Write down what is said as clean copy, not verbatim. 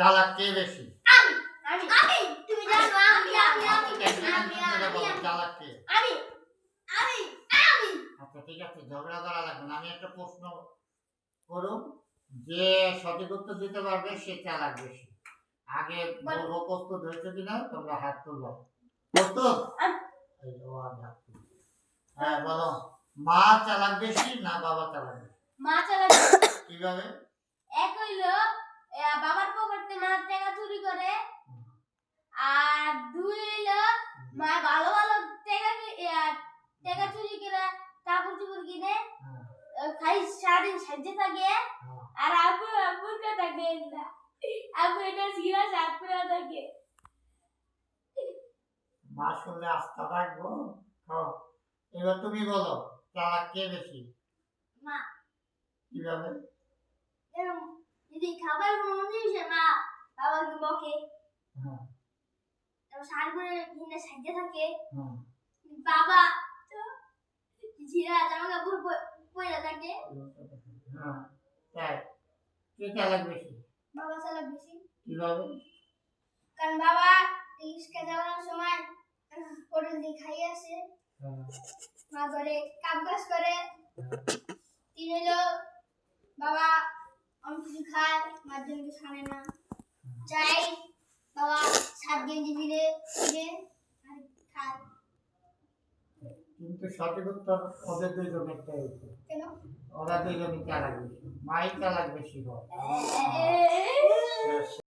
চালাক কে বেশি? আমি আমি আমি তুমি জানো আমি চালাক কে? আমি আমি আমি আচ্ছা ঠিক আছে, ঝগড়া করা লাগবে না। আমি একটা প্রশ্ন করুন, যে সঠিক উত্তর দিতে পারবে সে চালাক বেশি। আগে বলবো প্রস্তুত হয়েছে কিনা, তোমরা হাত তুলবো। প্রস্তুত? এই যে ও আর হাত তুলবে। হ্যাঁ বলো, মা চালাক বেশি না বাবা চালাক বেশি? মা চালাক। কিভাবে? এক হইলো বাবার পকেটে মা টাকা চুরি করে, আর দুই হইলো মা ভালো ভালো টাকা চুরি করে কাপড় চোপড় কিনে খাই সারাদিন সাজে থাকে, আর আব্বুর কথা নেই না, আব্বু এটা সিরা সাত করে থাকে। মা শুনলে আস্থা রাখবো। এবার তুমি বলো, চালাক কে বেশি? মা। কিভাবে? যদি খাবার মনে হইছে মা বাবাকে বকে, সার করে কিনে সাজে থাকে, বাবা তো জিরা জামা কাপড় পরে থাকে। তাই কে চালাক বেশি? বাবা চালাক বেশি। কিভাবে? কারণ বাবা রিক্সা চালানোর সময় হোটেল দিয়ে খাইয়ে আসে, মা ঘরে কাম কাজ করে, তিন হলো বাবা অনেক কিছু খায়, মার জন্য কিছু আনে না, চাই বাবা 7 গেঞ্জি মিলে কিনে আর খায়। কিন্তু সঠিক উত্তর ওদের দুইজনেরটাই হয়েছে। কেন? ওরা দুইজনই চালাক বেশি, মাই চালাক বেশি হয়।